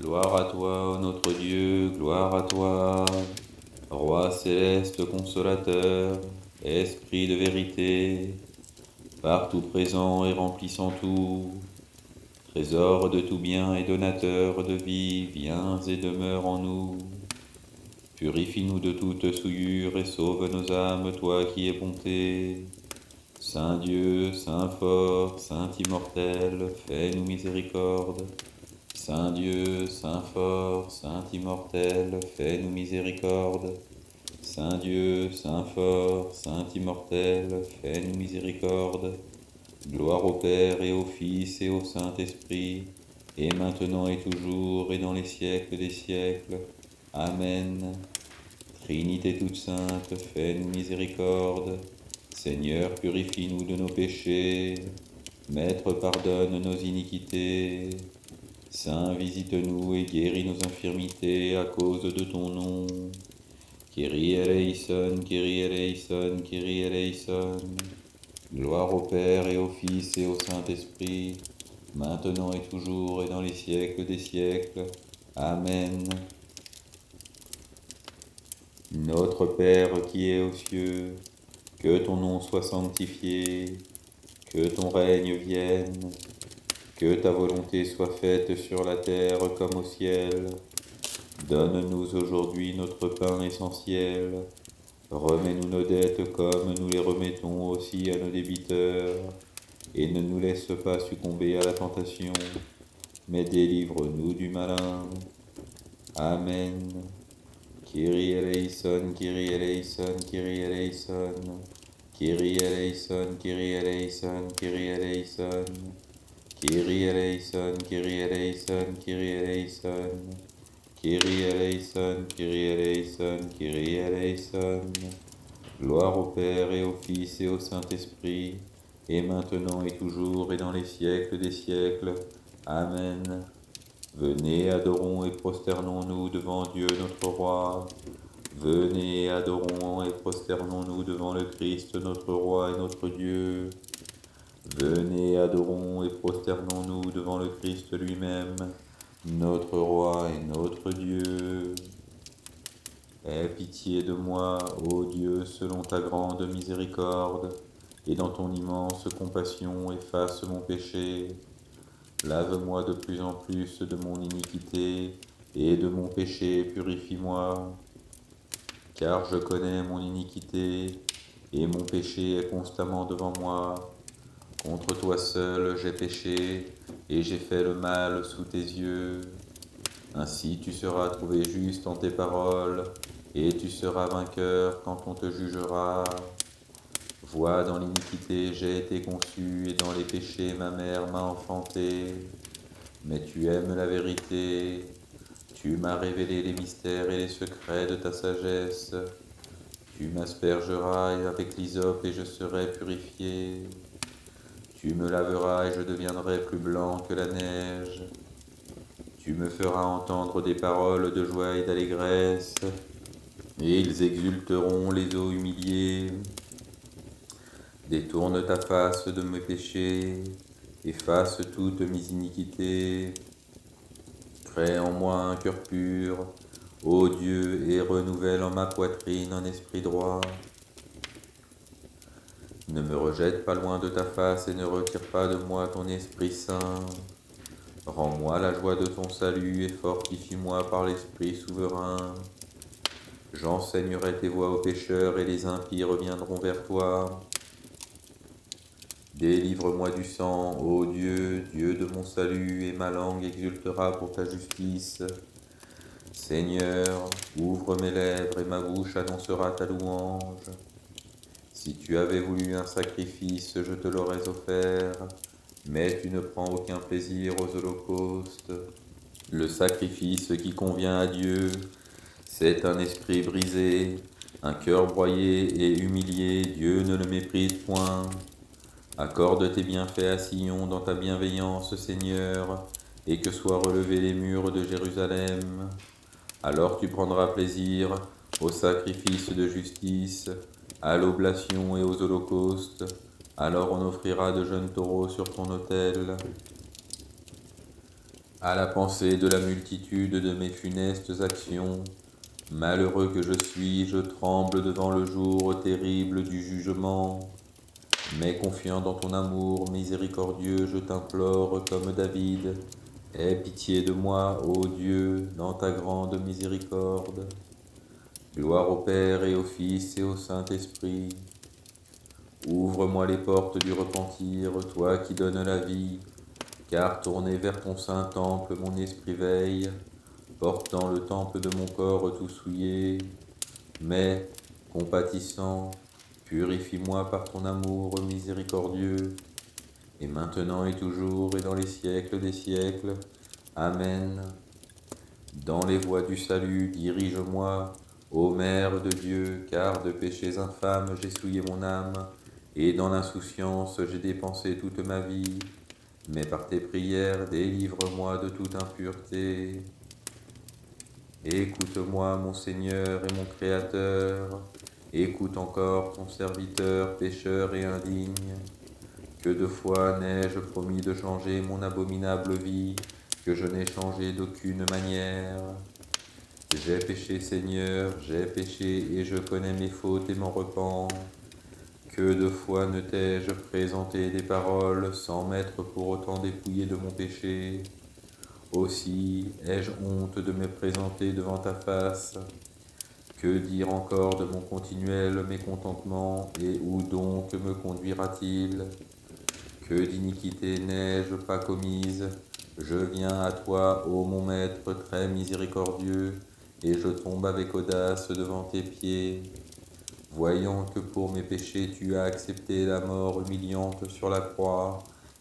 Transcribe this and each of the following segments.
Gloire à toi, ô notre Dieu, gloire à toi, Roi céleste consolateur, Esprit de vérité, partout présent et remplissant tout, trésor de tout bien et donateur de vie, viens et demeure en nous. Purifie-nous de toute souillure et sauve nos âmes, toi qui es bonté. Saint Dieu, Saint fort, Saint immortel, fais-nous miséricorde. Saint Dieu, Saint fort, Saint immortel, fais-nous miséricorde. Saint Dieu, Saint fort, Saint immortel, fais-nous miséricorde. Gloire au Père et au Fils et au Saint-Esprit, et maintenant et toujours et dans les siècles des siècles. Amen. Trinité toute sainte, fais-nous miséricorde. Seigneur, purifie-nous de nos péchés. Maître, pardonne nos iniquités. Saint, visite-nous et guéris nos infirmités à cause de ton nom. Kyrie eleison, Kyrie eleison, Kyrie eleison. Gloire au Père et au Fils et au Saint-Esprit, maintenant et toujours et dans les siècles des siècles. Amen. Notre Père qui es aux cieux, que ton nom soit sanctifié, que ton règne vienne, que ta volonté soit faite sur la terre comme au ciel. Donne-nous aujourd'hui notre pain essentiel. Remets-nous nos dettes comme nous les remettons aussi à nos débiteurs. Et ne nous laisse pas succomber à la tentation, mais délivre-nous du malin. Amen. Kyrie eleison, Kyrie eleison, Kyrie eleison. Kyrie eleison, Kyrie eleison, Kyrie eleison. Kyrie eleison, Kyrie eleison, Kyrie eleison. Kyrie eleison, Kyrie eleison, Kyrie eleison. Gloire au Père et au Fils et au Saint-Esprit, et maintenant et toujours et dans les siècles des siècles. Amen. Venez, adorons et prosternons-nous devant Dieu notre Roi. Venez, adorons et prosternons-nous devant le Christ notre Roi et notre Dieu. Venez, adorons et prosternons-nous devant le Christ lui-même, notre Roi et notre Dieu. Aie pitié de moi, ô Dieu, selon ta grande miséricorde, et dans ton immense compassion efface mon péché. Lave-moi de plus en plus de mon iniquité, et de mon péché purifie-moi. Car je connais mon iniquité, et mon péché est constamment devant moi. Contre toi seul j'ai péché, et j'ai fait le mal sous tes yeux. Ainsi tu seras trouvé juste en tes paroles, et tu seras vainqueur quand on te jugera. Vois, dans l'iniquité j'ai été conçu, et dans les péchés ma mère m'a enfanté. Mais tu aimes la vérité, tu m'as révélé les mystères et les secrets de ta sagesse. Tu m'aspergeras avec l'hysope et je serai purifié. Tu me laveras et je deviendrai plus blanc que la neige. Tu me feras entendre des paroles de joie et d'allégresse, et ils exulteront les eaux humiliées. Détourne ta face de mes péchés, efface toutes mes iniquités. Crée en moi un cœur pur, ô Dieu, et renouvelle en ma poitrine un esprit droit. Ne me rejette pas loin de ta face et ne retire pas de moi ton Esprit Saint. Rends-moi la joie de ton salut et fortifie-moi par l'Esprit souverain. J'enseignerai tes voies aux pécheurs et les impies reviendront vers toi. Délivre-moi du sang, ô Dieu, Dieu de mon salut, et ma langue exultera pour ta justice. Seigneur, ouvre mes lèvres et ma bouche annoncera ta louange. Si tu avais voulu un sacrifice, je te l'aurais offert, mais tu ne prends aucun plaisir aux holocaustes. Le sacrifice qui convient à Dieu, c'est un esprit brisé, un cœur broyé et humilié, Dieu ne le méprise point. Accorde tes bienfaits à Sion dans ta bienveillance, Seigneur, et que soient relevés les murs de Jérusalem. Alors tu prendras plaisir aux sacrifices de justice, à l'oblation et aux holocaustes. Alors on offrira de jeunes taureaux sur ton autel. À la pensée de la multitude de mes funestes actions, malheureux que je suis, je tremble devant le jour terrible du jugement. Mais confiant dans ton amour miséricordieux, je t'implore comme David. Aie pitié de moi, ô Dieu, dans ta grande miséricorde. Gloire au Père et au Fils et au Saint-Esprit. Ouvre-moi les portes du repentir, toi qui donnes la vie, car tourné vers ton saint temple, mon esprit veille, portant le temple de mon corps tout souillé. Mais, compatissant, purifie-moi par ton amour miséricordieux, et maintenant et toujours et dans les siècles des siècles. Amen. Dans les voies du salut, dirige-moi, ô Mère de Dieu, car de péchés infâmes j'ai souillé mon âme, et dans l'insouciance j'ai dépensé toute ma vie. Mais par tes prières, délivre-moi de toute impureté. Écoute-moi, mon Seigneur et mon Créateur. Écoute encore ton serviteur, pécheur et indigne. Que de fois n'ai-je promis de changer mon abominable vie, que je n'ai changé d'aucune manière. J'ai péché, Seigneur, j'ai péché, et je connais mes fautes et m'en repens. Que de fois ne t'ai-je présenté des paroles sans m'être pour autant dépouillé de mon péché. Aussi ai-je honte de me présenter devant ta face. Que dire encore de mon continuel mécontentement, et où donc me conduira-t-il? Que d'iniquité n'ai-je pas commise? Je viens à toi, ô mon Maître très miséricordieux, et je tombe avec audace devant tes pieds. Voyant que pour mes péchés tu as accepté la mort humiliante sur la croix,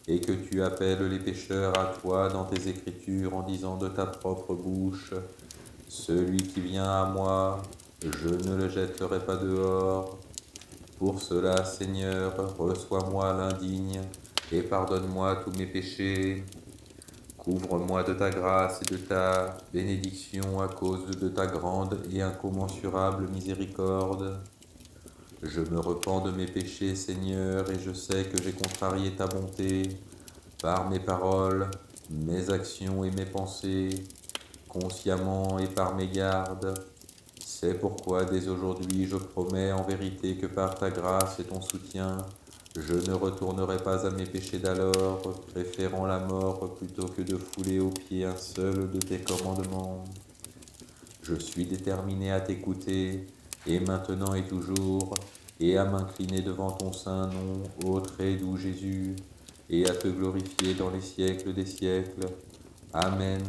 et que tu appelles les pécheurs à toi dans tes écritures en disant de ta propre bouche, celui qui vient à moi, je ne le jetterai pas dehors. Pour cela, Seigneur, reçois-moi l'indigne, et pardonne-moi tous mes péchés. Couvre-moi de ta grâce et de ta bénédiction à cause de ta grande et incommensurable miséricorde. Je me repens de mes péchés, Seigneur, et je sais que j'ai contrarié ta bonté par mes paroles, mes actions et mes pensées, consciemment et par mes gardes. C'est pourquoi dès aujourd'hui je promets en vérité que par ta grâce et ton soutien, je ne retournerai pas à mes péchés d'alors, préférant la mort plutôt que de fouler aux pieds un seul de tes commandements. Je suis déterminé à t'écouter, et maintenant et toujours, et à m'incliner devant ton saint nom, ô très doux Jésus, et à te glorifier dans les siècles des siècles. Amen.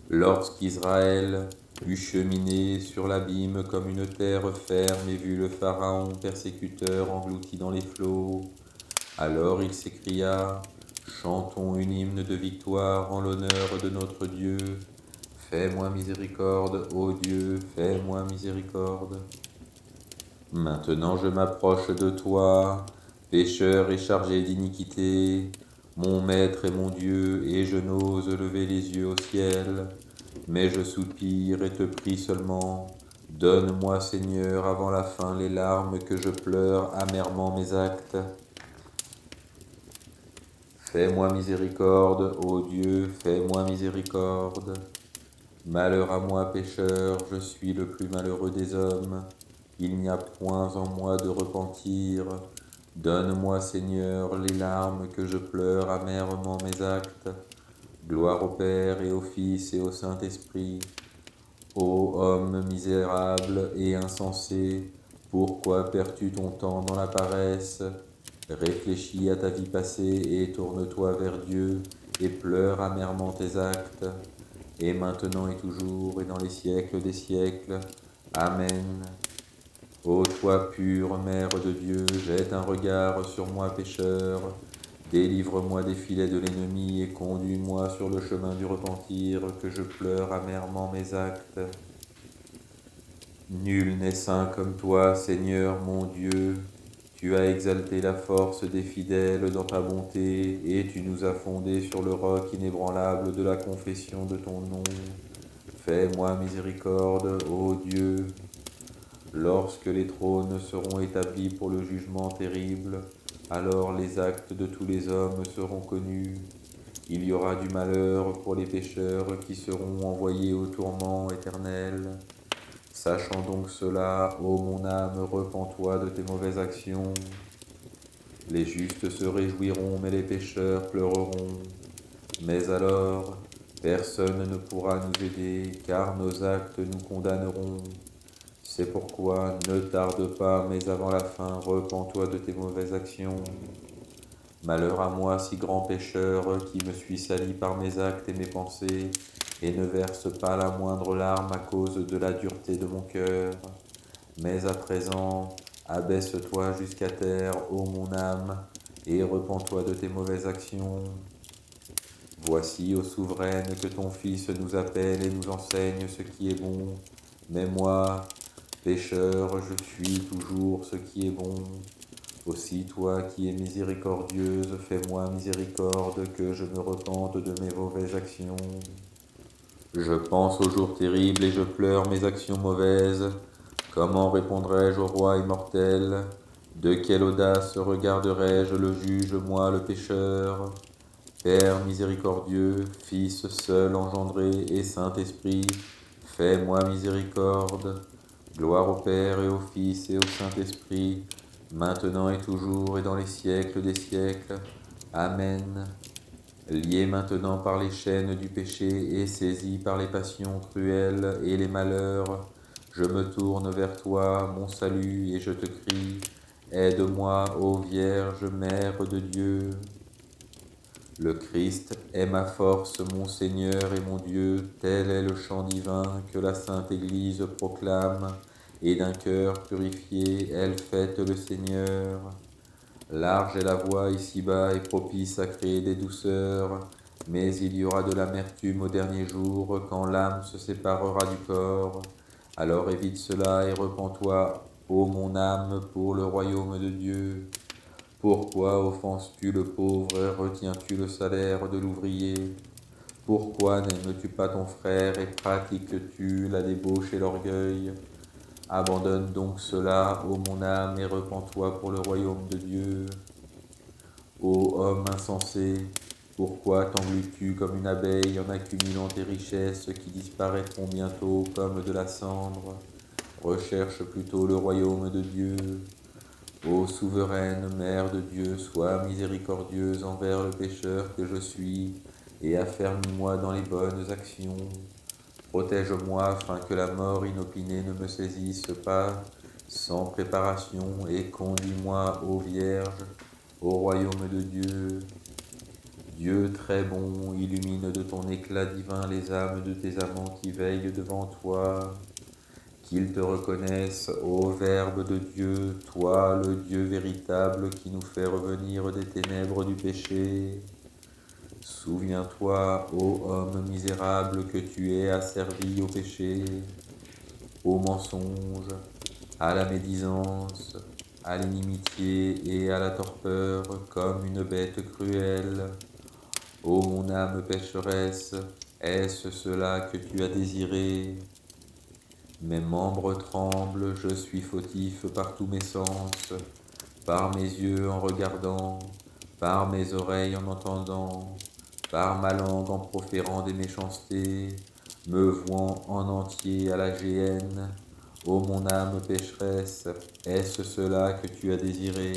Lorsqu'Israël eut cheminé sur l'abîme comme une terre ferme et vu le Pharaon persécuteur englouti dans les flots, alors il s'écria, chantons une hymne de victoire en l'honneur de notre Dieu. Fais-moi miséricorde, ô Dieu, fais-moi miséricorde. Maintenant je m'approche de toi, pécheur et chargé d'iniquité, mon Maître et mon Dieu, et je n'ose lever les yeux au ciel, mais je soupire et te prie seulement. Donne-moi, Seigneur, avant la fin les larmes que je pleure amèrement mes actes. Fais-moi miséricorde, ô Dieu, fais-moi miséricorde. Malheur à moi, pécheur, je suis le plus malheureux des hommes. Il n'y a point en moi de repentir. Donne-moi, Seigneur, les larmes que je pleure amèrement mes actes. Gloire au Père et au Fils et au Saint-Esprit. Ô homme misérable et insensé, pourquoi perds-tu ton temps dans la paresse? Réfléchis à ta vie passée et tourne-toi vers Dieu et pleure amèrement tes actes, et maintenant et toujours et dans les siècles des siècles. Amen. Ô toi pure Mère de Dieu, jette un regard sur moi pécheur, délivre-moi des filets de l'ennemi et conduis-moi sur le chemin du repentir, que je pleure amèrement mes actes. Nul n'est saint comme toi, Seigneur mon Dieu. Tu as exalté la force des fidèles dans ta bonté, et tu nous as fondés sur le roc inébranlable de la confession de ton nom. Fais-moi miséricorde, ô Dieu. Lorsque les trônes seront établis pour le jugement terrible, alors les actes de tous les hommes seront connus, Il y aura du malheur pour les pécheurs qui seront envoyés au tourment éternel. Sachant donc cela, ô mon âme, repens-toi de tes mauvaises actions. Les justes se réjouiront, mais les pécheurs pleureront. Mais alors, personne ne pourra nous aider, car nos actes nous condamneront. C'est pourquoi ne tarde pas, mais avant la fin, repens-toi de tes mauvaises actions. Malheur à moi, si grand pécheur, qui me suis sali par mes actes et mes pensées, et ne verse pas la moindre larme à cause de la dureté de mon cœur. Mais à présent, abaisse-toi jusqu'à terre, ô mon âme, et repens-toi de tes mauvaises actions. Voici, ô souveraine, que ton Fils nous appelle et nous enseigne ce qui est bon. Mais moi, pécheur, je fuis toujours ce qui est bon. Aussi, toi qui es miséricordieuse, fais-moi miséricorde, que je me repente de mes mauvaises actions. Je pense aux jours terribles et je pleure mes actions mauvaises. Comment répondrai-je au roi immortel? De quelle audace regarderai-je le juge, moi le pécheur? Père miséricordieux, Fils seul engendré et Saint-Esprit, fais-moi miséricorde. Gloire au Père et au Fils et au Saint-Esprit, maintenant et toujours et dans les siècles des siècles. Amen. Lié maintenant par les chaînes du péché et saisi par les passions cruelles et les malheurs, je me tourne vers toi, mon salut, et je te crie, aide-moi, ô Vierge, Mère de Dieu. Le Christ est ma force, mon Seigneur et mon Dieu, tel est le chant divin que la Sainte Église proclame, et d'un cœur purifié, elle fête le Seigneur. Large est la voie ici-bas et propice à créer des douceurs, mais il y aura de l'amertume au dernier jour, quand l'âme se séparera du corps. Alors évite cela et repens-toi, ô mon âme, pour le royaume de Dieu. Pourquoi offenses-tu le pauvre et retiens-tu le salaire de l'ouvrier? Pourquoi n'aimes-tu pas ton frère et pratiques-tu la débauche et l'orgueil? Abandonne donc cela, ô mon âme, et repens-toi pour le royaume de Dieu. Ô homme insensé, pourquoi t'englues-tu comme une abeille en accumulant tes richesses qui disparaîtront bientôt comme de la cendre? Recherche plutôt le royaume de Dieu. Ô souveraine Mère de Dieu, sois miséricordieuse envers le pécheur que je suis, et affermis-moi dans les bonnes actions. Protège-moi afin que la mort inopinée ne me saisisse pas sans préparation, et conduis-moi, ô Vierge, au royaume de Dieu. Dieu très bon, illumine de ton éclat divin les âmes de tes amants qui veillent devant toi. Qu'ils te reconnaissent, ô Verbe de Dieu, toi, le Dieu véritable qui nous fait revenir des ténèbres du péché. Souviens-toi, ô homme misérable, que tu es asservi au péché, au mensonge, à la médisance, à l'inimitié et à la torpeur, comme une bête cruelle. Ô mon âme pécheresse, est-ce cela que tu as désiré? Mes membres tremblent, je suis fautif par tous mes sens, par mes yeux en regardant, par mes oreilles en entendant, par ma langue en proférant des méchancetés, me vouant en entier à la géhenne. Ô mon âme pécheresse, est-ce cela que tu as désiré?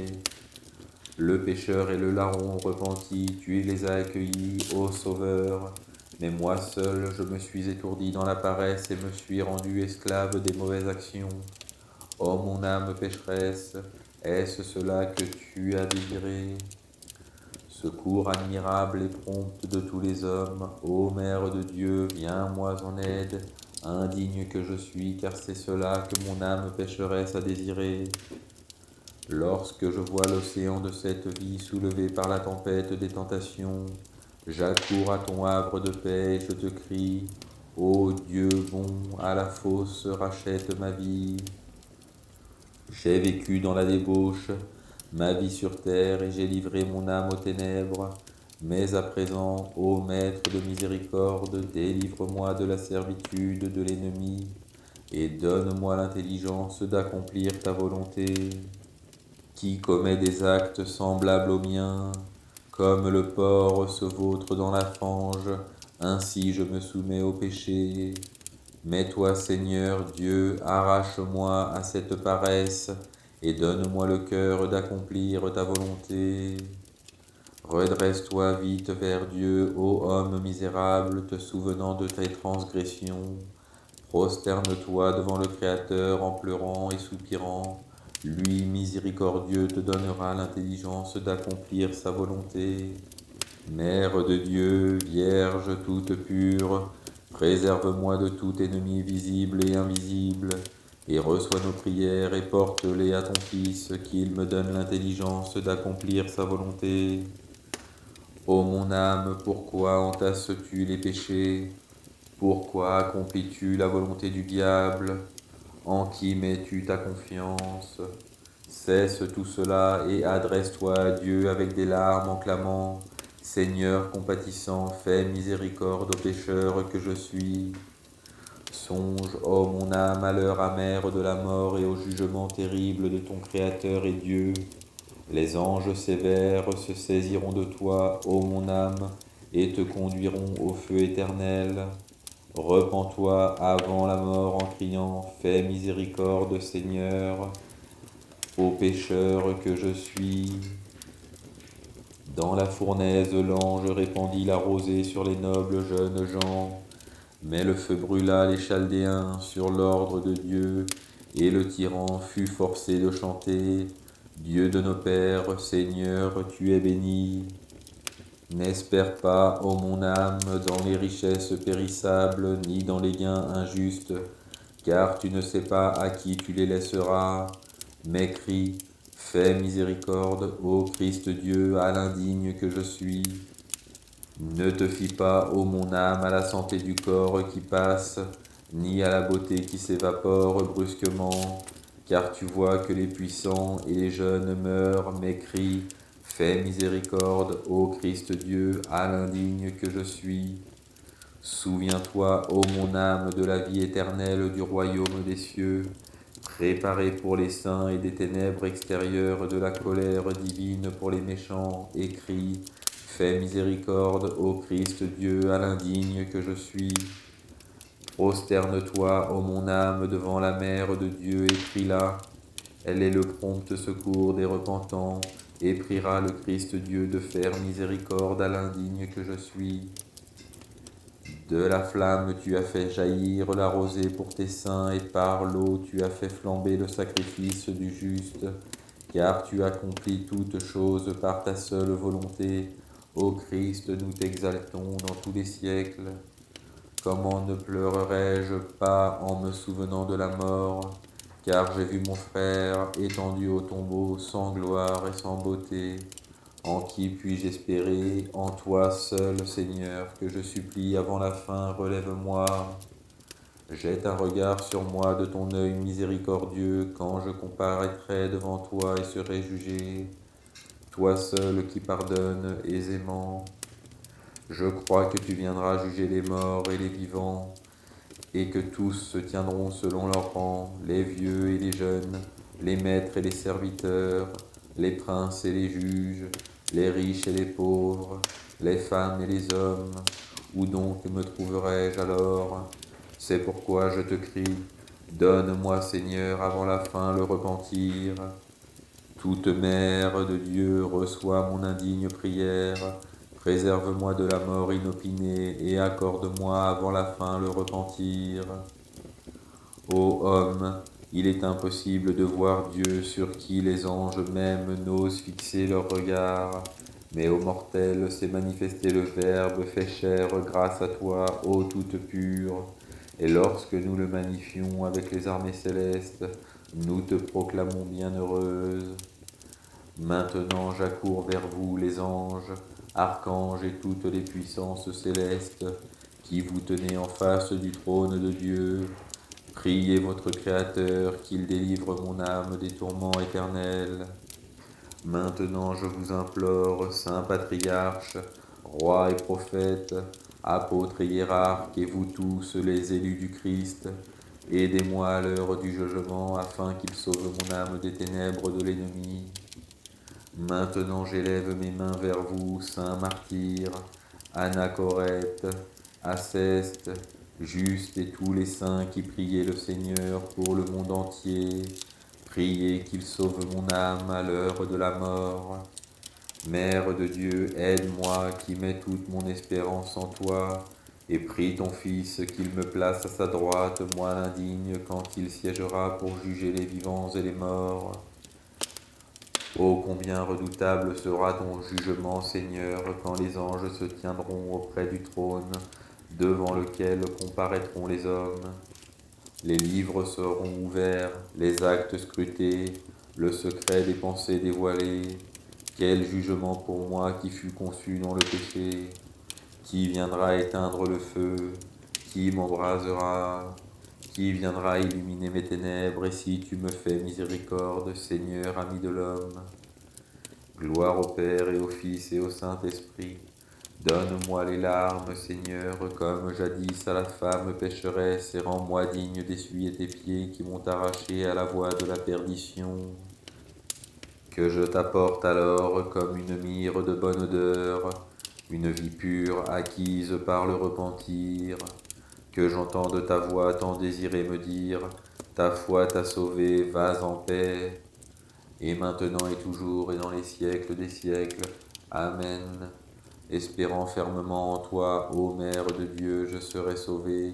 Le pécheur et le larron repentis, tu les as accueillis, ô Sauveur. Mais moi seul, je me suis étourdi dans la paresse et me suis rendu esclave des mauvaises actions. Ô mon âme pécheresse, est-ce cela que tu as désiré? Secours admirable et prompte de tous les hommes, ô Mère de Dieu, viens-moi en aide, indigne que je suis, car c'est cela que mon âme pécheresse a désiré. Lorsque je vois l'océan de cette vie soulevé par la tempête des tentations, j'accours à ton havre de paix et je te crie, ô Dieu bon, à la fosse rachète ma vie. J'ai vécu dans la débauche, ma vie sur terre, et j'ai livré mon âme aux ténèbres. Mais à présent, ô Maître de miséricorde, délivre-moi de la servitude de l'ennemi, et donne-moi l'intelligence d'accomplir ta volonté. Qui commet des actes semblables aux miens, Comme le porc se vautre dans la fange, ainsi je me soumets au péché. Mais toi, Seigneur Dieu, arrache-moi à cette paresse, et donne-moi le cœur d'accomplir ta volonté. Redresse-toi vite vers Dieu, ô homme misérable, te souvenant de tes transgressions. Prosterne-toi devant le Créateur en pleurant et soupirant. Lui, miséricordieux, te donnera l'intelligence d'accomplir sa volonté. Mère de Dieu, Vierge toute pure, préserve-moi de tout ennemi visible et invisible, et reçois nos prières et porte-les à ton Fils, qu'il me donne l'intelligence d'accomplir sa volonté. Ô mon âme, pourquoi entasses-tu les péchés? Pourquoi accomplis-tu la volonté du diable? En qui mets-tu ta confiance? Cesse tout cela et adresse-toi à Dieu avec des larmes en clamant: Seigneur compatissant, fais miséricorde au pécheur que je suis. Songe, ô mon âme, à l'heure amère de la mort et au jugement terrible de ton Créateur et Dieu. Les anges sévères se saisiront de toi, ô mon âme, et te conduiront au feu éternel. Repens-toi avant la mort en criant: Fais miséricorde, Seigneur, ô pécheur que je suis. Dans la fournaise, l'ange répandit la rosée sur les nobles jeunes gens. Mais le feu brûla les Chaldéens sur l'ordre de Dieu, et le tyran fut forcé de chanter: Dieu de nos pères, Seigneur, tu es béni. N'espère pas, ô mon âme, dans les richesses périssables, ni dans les gains injustes, car tu ne sais pas à qui tu les laisseras. Mais crie: Fais miséricorde, ô Christ Dieu, à l'indigne que je suis. Ne te fie pas, ô mon âme, à la santé du corps qui passe, ni à la beauté qui s'évapore brusquement, car tu vois que les puissants et les jeunes meurent, mais crie: Fais miséricorde, ô Christ Dieu, à l'indigne que je suis. Souviens-toi, ô mon âme, de la vie éternelle du royaume des cieux, préparée pour les saints, et des ténèbres extérieures de la colère divine pour les méchants, et crie: Fais miséricorde, ô Christ Dieu, à l'indigne que je suis. Prosterne-toi, ô mon âme, devant la mère de Dieu, et prie-la. Elle est le prompt secours des repentants, et priera le Christ Dieu de faire miséricorde à l'indigne que je suis. De la flamme tu as fait jaillir la rosée pour tes saints, et par l'eau tu as fait flamber le sacrifice du juste, car tu accomplis toutes choses par ta seule volonté. Ô Christ, nous t'exaltons dans tous les siècles. Comment ne pleurerais-je pas en me souvenant de la mort, car j'ai vu mon frère étendu au tombeau, sans gloire et sans beauté. En qui puis-je espérer? En toi seul, Seigneur, que je supplie avant la fin, relève-moi. Jette un regard sur moi de ton œil miséricordieux, quand je comparaîtrai devant toi et serai jugé. Toi seul qui pardonnes aisément. Je crois que tu viendras juger les morts et les vivants, et que tous se tiendront selon leur rang, les vieux et les jeunes, les maîtres et les serviteurs, les princes et les juges, les riches et les pauvres, les femmes et les hommes. Où donc me trouverai-je alors? C'est pourquoi je te crie: donne-moi, Seigneur, avant la fin le repentir. Toute mère de Dieu, reçois mon indigne prière, préserve-moi de la mort inopinée, et accorde-moi avant la fin le repentir. Ô homme, il est impossible de voir Dieu, sur qui les anges même n'osent fixer leur regard. Mais aux mortels s'est manifesté le Verbe fait chair grâce à toi, ô toute pure. Et lorsque nous le magnifions avec les armées célestes, nous te proclamons bienheureuse. Maintenant j'accours vers vous, les anges, archanges et toutes les puissances célestes, qui vous tenez en face du trône de Dieu. Priez votre Créateur qu'il délivre mon âme des tourments éternels. Maintenant je vous implore, saints patriarches, rois et prophètes, apôtres et hiérarques, et vous tous les élus du Christ, aidez-moi à l'heure du jugement, afin qu'il sauve mon âme des ténèbres de l'ennemi. Maintenant j'élève mes mains vers vous, saints martyrs, Anachorète, Aceste, Juste et tous les saints qui priaient le Seigneur pour le monde entier. Priez qu'il sauve mon âme à l'heure de la mort. Mère de Dieu, aide-moi qui mets toute mon espérance en toi, et prie ton Fils qu'il me place à sa droite, moi l'indigne, quand il siégera pour juger les vivants et les morts. Oh, combien redoutable sera ton jugement, Seigneur, quand les anges se tiendront auprès du trône, devant lequel comparaîtront les hommes. Les livres seront ouverts, les actes scrutés, le secret des pensées dévoilé. Quel jugement pour moi qui fus conçu dans le péché! Qui viendra éteindre le feu? Qui m'embrasera? Qui viendra illuminer mes ténèbres? Et si tu me fais miséricorde, Seigneur, ami de l'homme? Gloire au Père et au Fils et au Saint-Esprit. Donne-moi les larmes, Seigneur, comme jadis à la femme pécheresse, et rends-moi digne d'essuyer tes pieds qui m'ont arraché à la voie de la perdition. Que je t'apporte alors comme une myrrhe de bonne odeur, une vie pure acquise par le repentir. Que j'entende ta voix tant désirée me dire, ta foi t'a sauvé, vas en paix. Et maintenant et toujours et dans les siècles des siècles. Amen. Espérant fermement en toi, ô Mère de Dieu, je serai sauvé.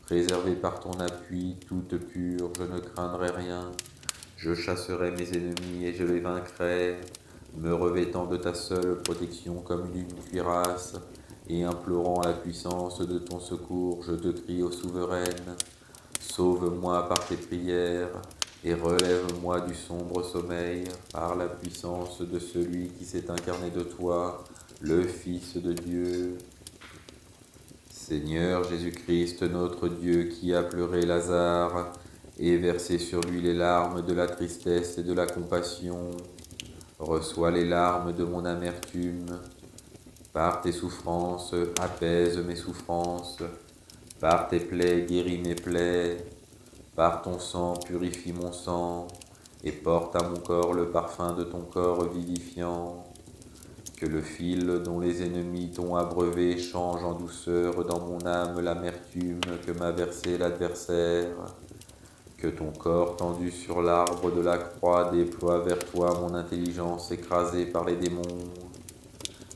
Préservé par ton appui, toute pure, je ne craindrai rien. Je chasserai mes ennemis et je les vaincrai, me revêtant de ta seule protection comme d'une cuirasse, et implorant la puissance de ton secours, je te crie ô souveraine, sauve-moi par tes prières, et relève-moi du sombre sommeil, par la puissance de celui qui s'est incarné de toi, le Fils de Dieu. Seigneur Jésus-Christ, notre Dieu, qui a pleuré Lazare, et versé sur lui les larmes de la tristesse et de la compassion, reçois les larmes de mon amertume. Par tes souffrances, apaise mes souffrances. Par tes plaies, guéris mes plaies. Par ton sang, purifie mon sang, et porte à mon corps le parfum de ton corps vivifiant. Que le fil dont les ennemis t'ont abreuvé change en douceur dans mon âme l'amertume que m'a versé l'adversaire. Que ton corps tendu sur l'arbre de la croix déploie vers toi mon intelligence écrasée par les démons.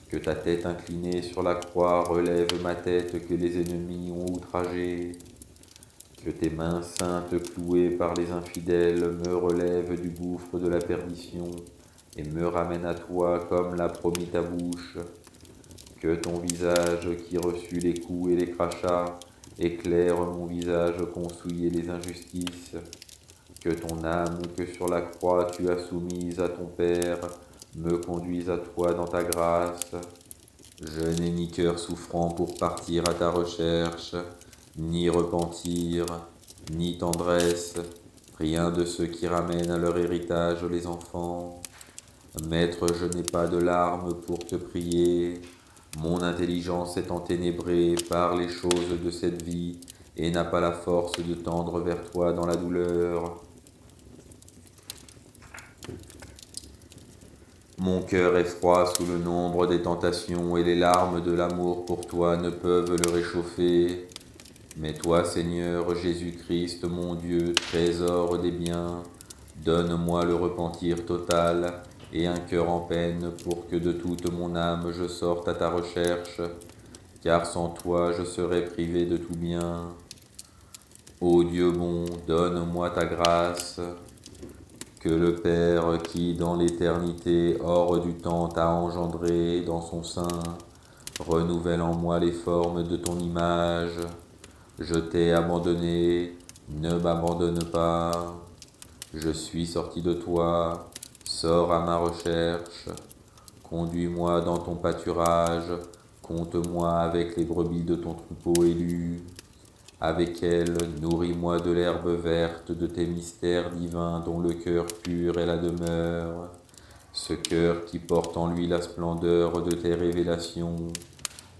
Que ta tête inclinée sur la croix relève ma tête que les ennemis ont outragée. Que tes mains saintes clouées par les infidèles me relèvent du gouffre de la perdition et me ramènent à toi comme l'a promis ta bouche. Que ton visage qui reçut les coups et les crachats éclaire mon visage qu'ont souillé les injustices. Que ton âme que sur la croix tu as soumise à ton Père me conduise à toi dans ta grâce. Je n'ai ni cœur souffrant pour partir à ta recherche, ni repentir, ni tendresse, rien de ce qui ramène à leur héritage les enfants. Maître, je n'ai pas de larmes pour te prier, mon intelligence est enténébrée par les choses de cette vie et n'a pas la force de tendre vers toi dans la douleur. Mon cœur est froid sous le nombre des tentations et les larmes de l'amour pour toi ne peuvent le réchauffer. Mais toi, Seigneur Jésus-Christ, mon Dieu, trésor des biens, donne-moi le repentir total et un cœur en peine pour que de toute mon âme je sorte à ta recherche, car sans toi je serais privé de tout bien. Ô Dieu bon, donne-moi ta grâce, que le Père qui dans l'éternité hors du temps t'a engendré dans son sein, renouvelle en moi les formes de ton image. Je t'ai abandonné, ne m'abandonne pas. Je suis sorti de toi, sors à ma recherche. Conduis-moi dans ton pâturage, compte-moi avec les brebis de ton troupeau élu. Avec elles, nourris-moi de l'herbe verte de tes mystères divins dont le cœur pur est la demeure. Ce cœur qui porte en lui la splendeur de tes révélations,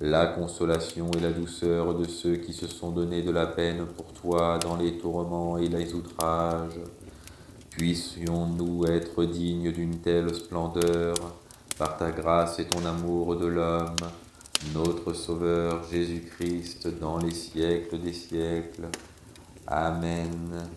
la consolation et la douceur de ceux qui se sont donné de la peine pour toi dans les tourments et les outrages. Puissions-nous être dignes d'une telle splendeur, par ta grâce et ton amour de l'homme, notre Sauveur Jésus-Christ, dans les siècles des siècles. Amen.